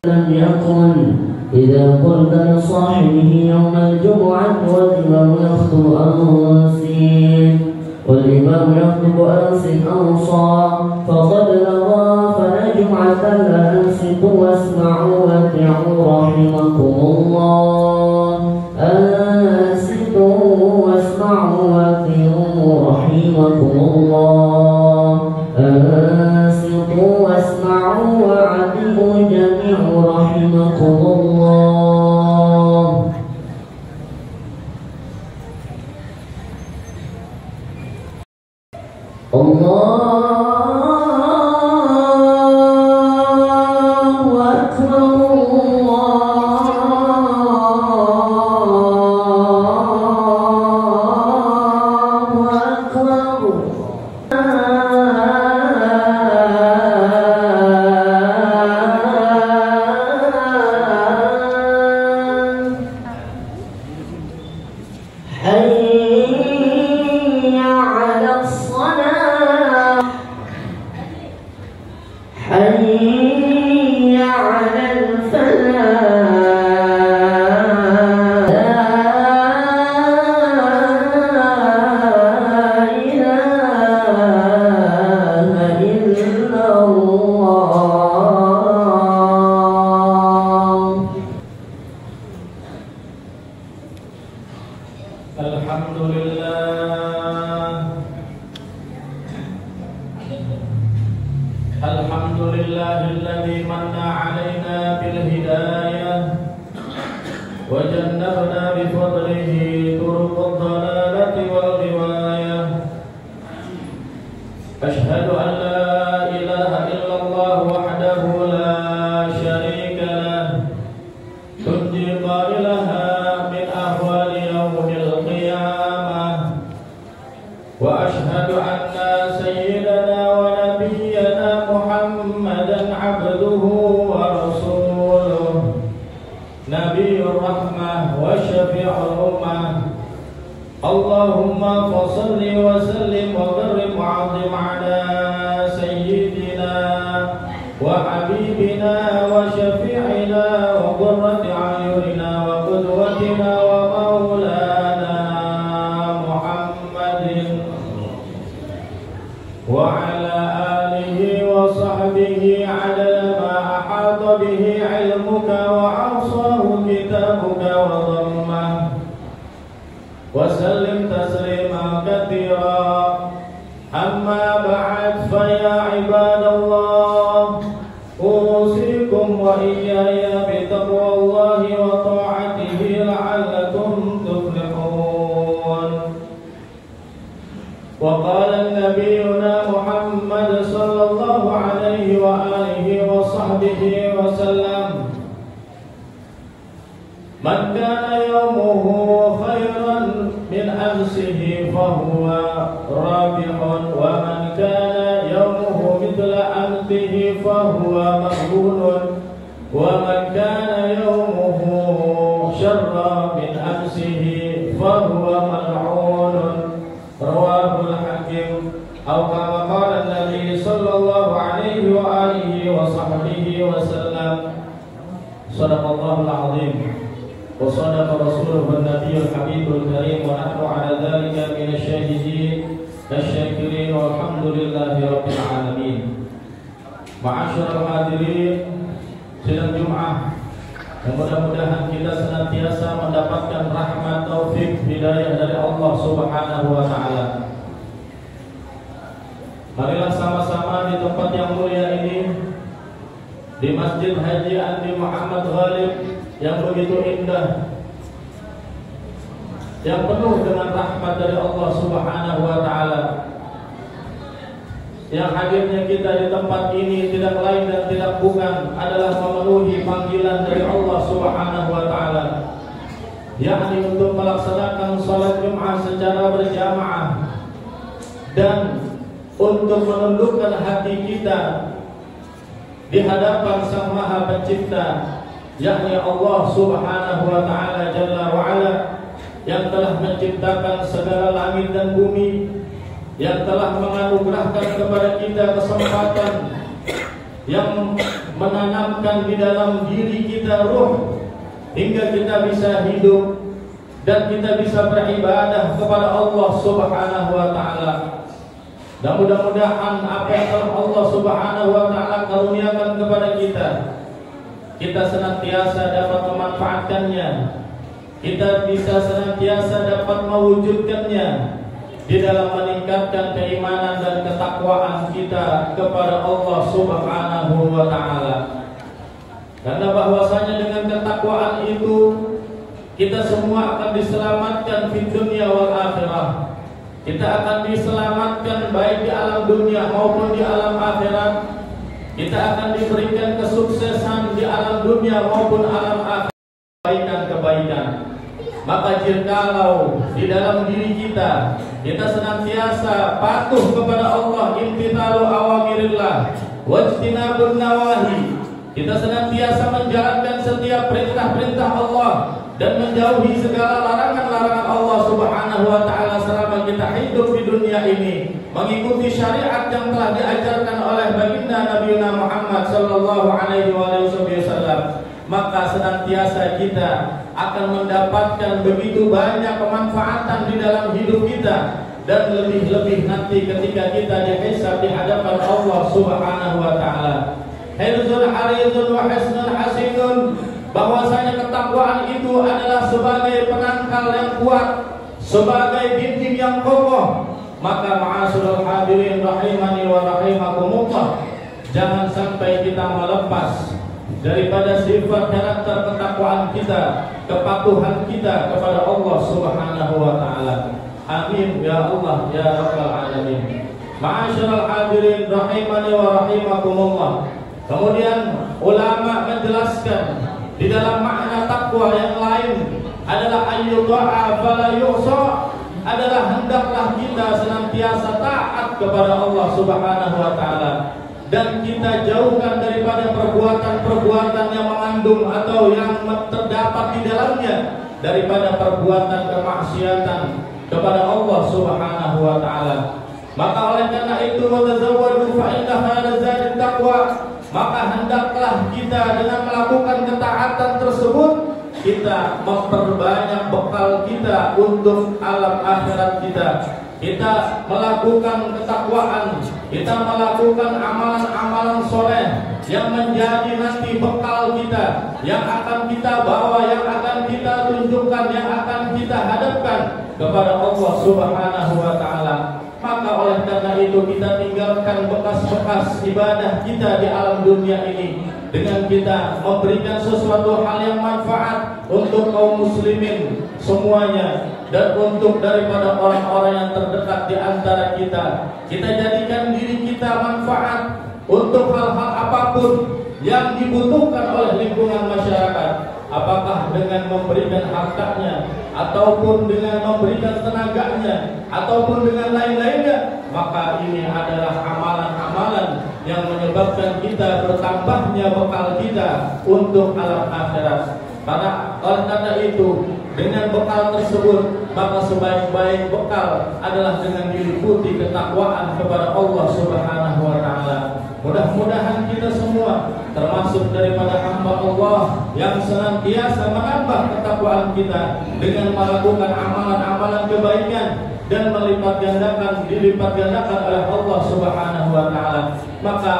لم يكن إذا قلت لصاحبه يوم الجمعة والإمام يخطب أنصت والإمام يخطب أنصت أنصى فقد لغى فلا جمعة لا أنصتوا واسمعوا واتعوا رحمكم الله أنصتوا واسمعوا واتعوا رحمكم الله أنصتوا واسمعوا وعدلوا جميع رحمكم الله. الله أكبر الله أكبر. حي على الصلاة حي على الفلاح لا إله إلا الله. الحمد لله الحمد لله الذي من علينا بالهداية وجنبنا بفضله طرق الضلالة والغواية. أشهد أن لا إله إلا الله وحده لا شريك له تنجي قائلها من أهوال يوم القيامة. وأشهد أن سيدنا ونبينا محمدا عبده ورسوله نبي الرحمة وشفيع الأمة. اللهم فصل وسلم وكرم وعظم على سيدنا وحبيبنا وشفيعنا وقرة أعيننا وقدوتنا ومولانا محمد وعلى آله وصحبه عدد ما أحاط به علمك وأحصاه كتابك وضمه وسلم تسليما كثيرا. أما بعد فيا عباد الله أوصيكم وإياي بتقوى الله وطاعته لعلكم تفلحون. وقال نبينا محمد صلى الله عليه وآله وصحبه وسلم من كان يومه خيرا من أمسه فهو رابح ومن كان يومه مثل أمسه فهو مغبون ومن كان يومه شر من أمسه فهو ملعون. رواه الحاكم أو كما قال النبي صلى الله عليه وآله وصحبه وسلم. صدق الله العظيم وصدق رسوله النبي الحبيب الكريم ونحن على ذلك من الشاهدين الشاكرين والحمد لله رب العالمين. Ma'asyiral hadirin sidang Jumat yang mudah-mudahan kita senantiasa mendapatkan rahmat taufik hidayah dari Allah Subhanahu wa taala. Marilah sama-sama di tempat yang mulia ini, di Masjid Haji Andi Muhammad Ghalib yang begitu indah, yang penuh dengan rahmat dari Allah Subhanahu wa taala. Yang hadirnya kita di tempat ini tidak lain dan tidak bukan adalah memenuhi panggilan dari Allah Subhanahu wa taala, yakni untuk melaksanakan salat Jumat secara berjamaah dan untuk menundukkan hati kita di hadapan Sang Maha Pencipta, yakni Allah Subhanahu wa taala Jalla wa Ala, yang telah menciptakan segala langit dan bumi, yang telah menganugerahkan kepada kita kesempatan yang menanamkan di dalam diri kita ruh hingga kita bisa hidup dan kita bisa beribadah kepada Allah Subhanahu wa taala. Dan mudah-mudahan apa yang telah Allah Subhanahu wa taala karuniakan kepada kita senantiasa dapat memanfaatkannya. Kita bisa senantiasa dapat mewujudkannya di dalam meningkatkan keimanan dan ketakwaan kita kepada Allah Subhanahu wa taala. Karena bahwasanya dengan ketakwaan itu kita semua akan diselamatkan di dunia wal akhirah. Kita akan diselamatkan baik di alam dunia maupun di alam akhirat. Kita akan diberikan kesuksesan di alam dunia maupun alam akhirat, kebaikan-kebaikan. Maka jikalau di dalam diri kita senantiasa patuh kepada Allah, imtithalu awamirillah wajtinabun nawahi, kita senantiasa menjalankan setiap perintah-perintah Allah dan menjauhi segala larangan-larangan Allah Subhanahu wa taala selama kita hidup di dunia ini, mengikuti syariat yang telah diajarkan oleh baginda Nabi Muhammad sallallahu alaihi wasallam, maka senantiasa kita akan mendapatkan begitu banyak kemanfaatan di dalam hidup kita, dan lebih-lebih nanti ketika kita dihisab di hadapan Allah Subhanahu wa taala. Hirzul harizun wa hisnul hasinun, bahwasanya ketakwaan itu adalah sebagai penangkal yang kuat, sebagai dinding yang kokoh. Maka ma'asyiral hadirin rahimani wa rahimakumullah, jangan sampai kita melepas daripada sifat karakter ketakwaan kita, kepatuhan kita kepada Allah Subhanahu wa taala. Amin ya Allah ya rabbal alamin. Ma'asyiral hadirin rahimani wa rahimakumullah. Kemudian ulama menjelaskan di dalam makna takwa yang lain adalah ayyuta'a fala yu'sa, adalah hendaklah kita senantiasa taat kepada Allah Subhanahu wa taala dan kita jauhkan daripada perbuatan-perbuatan yang mengandung atau yang terdapat di dalamnya daripada perbuatan kemaksiatan kepada Allah Subhanahu wa taala. Maka oleh karena itu, watazawwadu fa inna khairaz zadi taqwa, maka hendaklah kita dengan melakukan ketaatan tersebut kita memperbanyak bekal kita untuk alam akhirat kita. Kita melakukan ketakwaan, kita melakukan amalan-amalan soleh yang menjadi nanti bekal kita, yang akan kita bawa, yang akan kita tunjukkan, yang akan kita hadapkan kepada Allah Subhanahu wa taala. Maka oleh karena itu kita tinggalkan bekas-bekas ibadah kita di alam dunia ini dengan kita memberikan sesuatu hal yang manfaat untuk kaum muslimin semuanya dan untuk daripada orang-orang yang terdekat di antara kita. Kita jadikan diri kita manfaat untuk hal-hal apapun yang dibutuhkan oleh lingkungan masyarakat. Apakah dengan memberikan hartanya, ataupun dengan memberikan tenaganya, ataupun dengan lain-lainnya, maka ini adalah amalan-amalan yang menyebabkan kita bertambahnya bekal kita untuk alam akhirat. Karena itu, dengan bekal tersebut, maka sebaik-baik bekal adalah dengan diliputi ketakwaan kepada Allah Subhanahu wa taala. Mudah-mudahan kita semua termasuk daripada hamba Allah yang senantiasa menambah ketakwaan kita dengan melakukan amalan-amalan kebaikan dan dilipat gandakan oleh Allah Subhanahu wa taala. Maka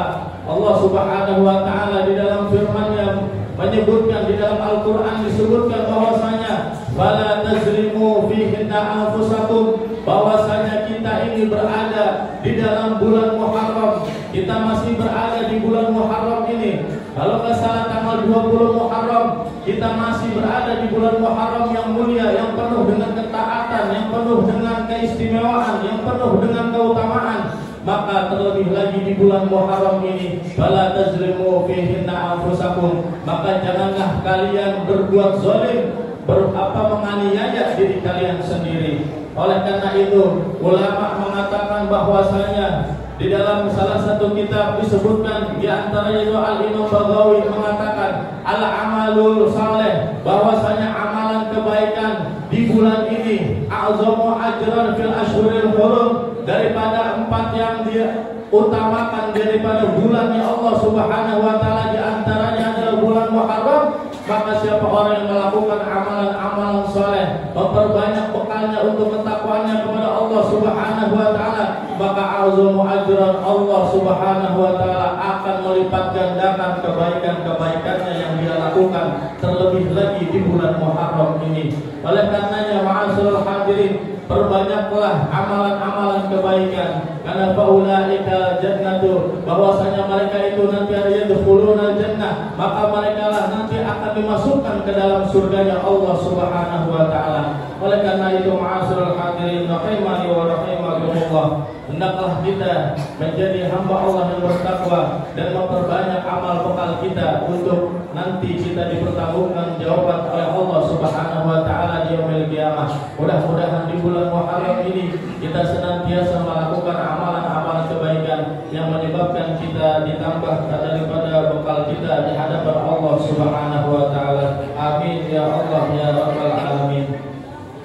Allah Subhanahu wa taala di dalam firman-Nya menyebutkan, di dalam Al-Qur'an disebutkan bahwasanya fala tazlimu fihinna anfusakum, bahwasanya kita ini berada di dalam bulan Muharram. Kita masih berada di bulan Muharram ini. Kalau nggak salah tanggal 20 Muharram, kita masih berada di bulan Muharram yang mulia, yang penuh dengan ketaatan, yang penuh dengan keistimewaan, yang penuh dengan keutamaan. Maka terlebih lagi di bulan Muharram ini, fala tazlimu fihinna anfusakum, maka janganlah kalian berbuat zalim, menganiaya diri kalian sendiri. Oleh karena itu, ulama mengatakan bahwasanya di dalam salah satu kitab disebutkan, di antaranya itu Al-Imam Baghawi mengatakan al-amalul saleh, bahwasanya amalan kebaikan di bulan ini a'zamu ajran fil ashhuril hurum, daripada 4 yang dia utamakan daripada bulannya Allah Subhanahu wa taala, di orang yang melakukan amalan-amalan soleh, memperbanyak bekalnya untuk ketakwanya kepada Allah Subhanahu wa Ta'ala, maka azumu ajran, Allah Subhanahu wa Ta'ala akan melipat gandakan kebaikan-kebaikannya yang dia lakukan, terlebih lagi di bulan Muharram ini. Oleh karenanya, ma'asyiral hadirin, perbanyaklah amalan-amalan kebaikan, karena faulaika jannatu, bahwasanya mereka itu nanti ada yadkhuluna jannah, maka mereka lah nanti akan dimasukkan ke dalam surganya Allah Subhanahu wa Ta'ala. Oleh karena itu, ma'asyiral hadirin rahimani wa rahimakumullah, hendaklah kita menjadi hamba Allah yang bertakwa dan memperbanyak amal bekal kita untuk nanti kita dipertanggungan jawaban oleh Allah Subhanahu wa Ta'ala di yaumil qiyamah. Mudah-mudahan di bulan Muharram ini kita senantiasa melakukan amalan-amalan kebaikan yang menyebabkan kita ditambah daripada bekal kita di hadapan Allah Subhanahu wa Ta'ala. Amin ya Allah ya rabbal alamin.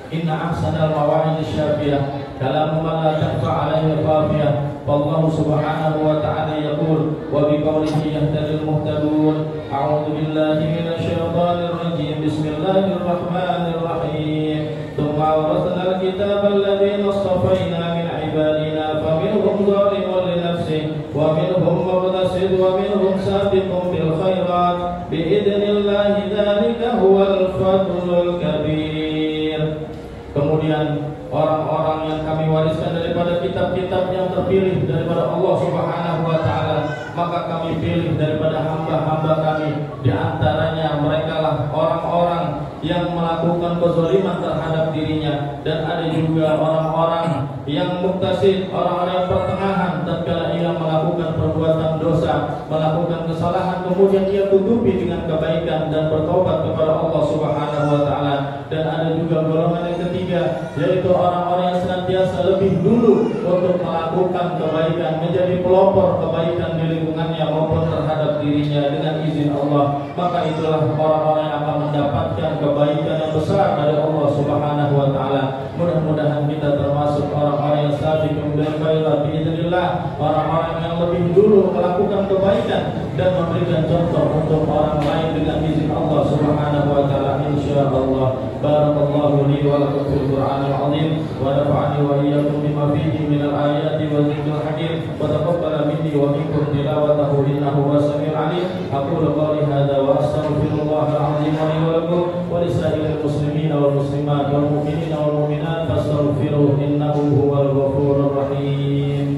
Inna ahsanal mawa'id syafiyah kalamu man la tanfa' alaihi qafiyah. Wallahu subhanahu wa ta'ala yaqul wa biqawlihi yahtadil muhtadun. A'udzu billahi minasy syaithanir rajim. Bismillahirrahmanirrahim. Tsumma awrasnal kitaba alladziina istafaina min 'ibadina faminhum zalimun li nafsihi wa minhum muqtasid wa minhum sabiqun bil khairat bi idnillahi dzalika huwal fadlul kabir. Kemudian orang-orang yang kami wariskan daripada kitab-kitab yang terpilih daripada Allah Subhanahu wa Ta'ala, maka kami pilih daripada hamba-hamba kami, di antaranya mereka lah orang-orang yang melakukan kezaliman terhadap dirinya, dan ada juga orang-orang yang muktasid, orang-orang yang pertengahan tatkala ia melakukan perbuatan dosa, melakukan kesalahan, kemudian ia tutupi dengan kebaikan dan bertobat kepada Allah Subhanahu wa Ta'ala. Dan ada juga golongan yang ketiga, yaitu orang-orang yang senantiasa lebih dulu untuk melakukan kebaikan, menjadi pelopor kebaikan di lingkungannya maupun terhadap dirinya dengan izin Allah. Maka itulah orang-orang yang akan mendapatkan kebaikan yang besar dari Allah Subhanahu wa Ta'ala. Mudah-mudahan kita termasuk orang-orang yang sabiqun bil khairat biidznillah, orang-orang yang lebih dulu melakukan kebaikan dan memberikan contoh untuk orang lain dengan izin Allah Subhanahu wa Ta'ala, insyaallah. Barakallahu li wa lakum fil Qur'anil 'azim wa nafa'ani wa iyyakum bima fihi minal ayati wa dzikril hakim wa taqabbala minni wa minkum tilawatahu innahu was-sami'ul 'alim. Aqulu qawli hadza wa astaghfirullahal 'azim li wa lakum wa lisa'iril muslimin wal muslimat wal mu'minin wal mu'minat fastaghfiruhu innahu huwal ghafurur rahim.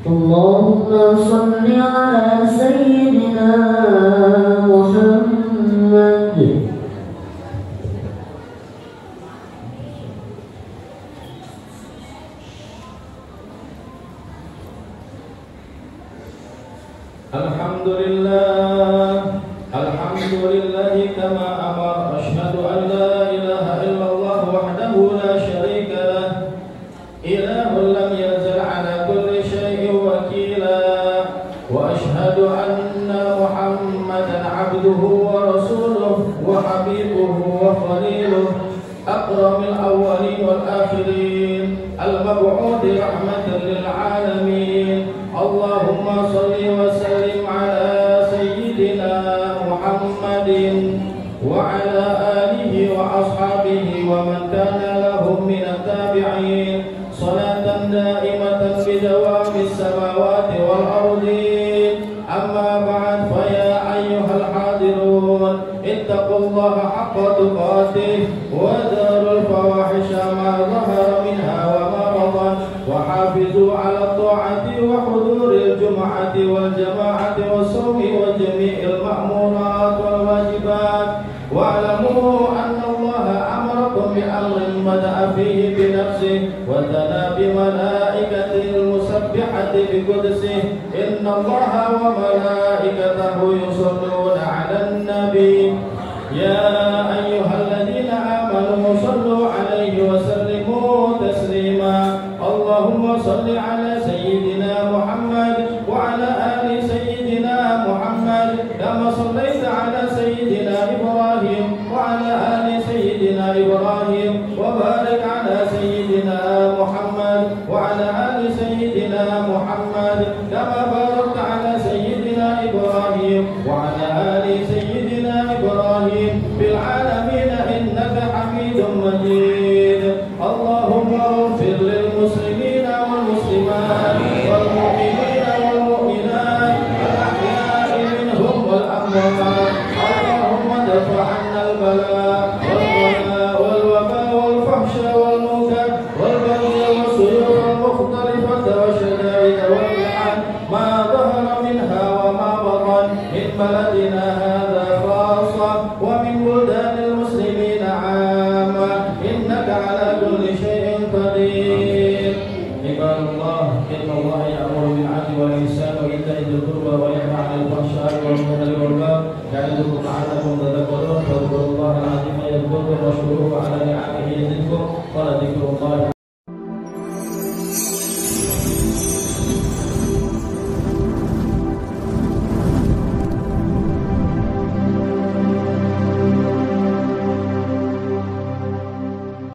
Allahumma shalli ala sayyidina Muhammad. Alhamdulillah kama amar, asyhadu an la ilaha illallah wahdahu la syarika lah, ilahun lam yazal ala kulli syai'in wakila, wa asyhadu anna Muhammadan abduhu wa rasuluh wa habibuhu wa khaliluh, akramil awwalin wal akhirin, al-mab'udi rahmatan lil alamin. Allahumma salli wa sallim ala sayyidina Muhammadin wa ala alihi wa ashabihi wa man kana lahum min at-tabi'in, salatan da'imatan bidawamis samawati wal ardin. Amma ba'd, fa ya ayyuhal hadirun, ittaqullaha haqqa tuqatih wa dharul fawahisha ma dhahara minha wa ma batan, wa hafizu ala ta'ati wa huduril jum'ati wal jama'ati wa sawmi wa jami'il ma'murat wal wajibat. Wa'lamu anna Allaha amarakum bi amrin bada'a fihi bi nafsihi wa tana bi malaikatil musabbihati bi qudsihi, inna Allaha wa malaikatahu yusalluna 'alan nabi ya ayyuhalladzina amanu sallu 'alaihi wa sallimu taslima. Allahumma salli 'ala sayyidina Muhammad wa 'ala ali sayyidina Muhammad kama sallaita 'ala sayyidina Ibrahim wa 'ala ali sayyidina Ibrahim, wa barik 'ala sayyidina Muhammad wa 'ala ali sayyidina Muhammad kama barakta 'ala sayyidina Ibrahim wa 'ala ali sayyidina اللهم اغفر للمسلمين والمسلمات والمؤمنين والمؤمنات الأحياء منهم والأموات اللهم ادفع عنا البلاء والغلاء والوباء والفحشاء والمنكر والبغي والسيوف المختلفة والشدائد والمحن ما ظهر منها وما بطن من بلدنا هذا خاصة ومن بلدان المسلمين عامة إنك على كل شيء قدير. عباد الله إن الله يأمر بالعدل والإحسان وإيتاء ذي القربى وينهى عن الفحشاء والمنكر والبغي يعظكم لعلكم تذكرون فاذكروا الله العظيم يذكركم واشكروه على نعمه يزدكم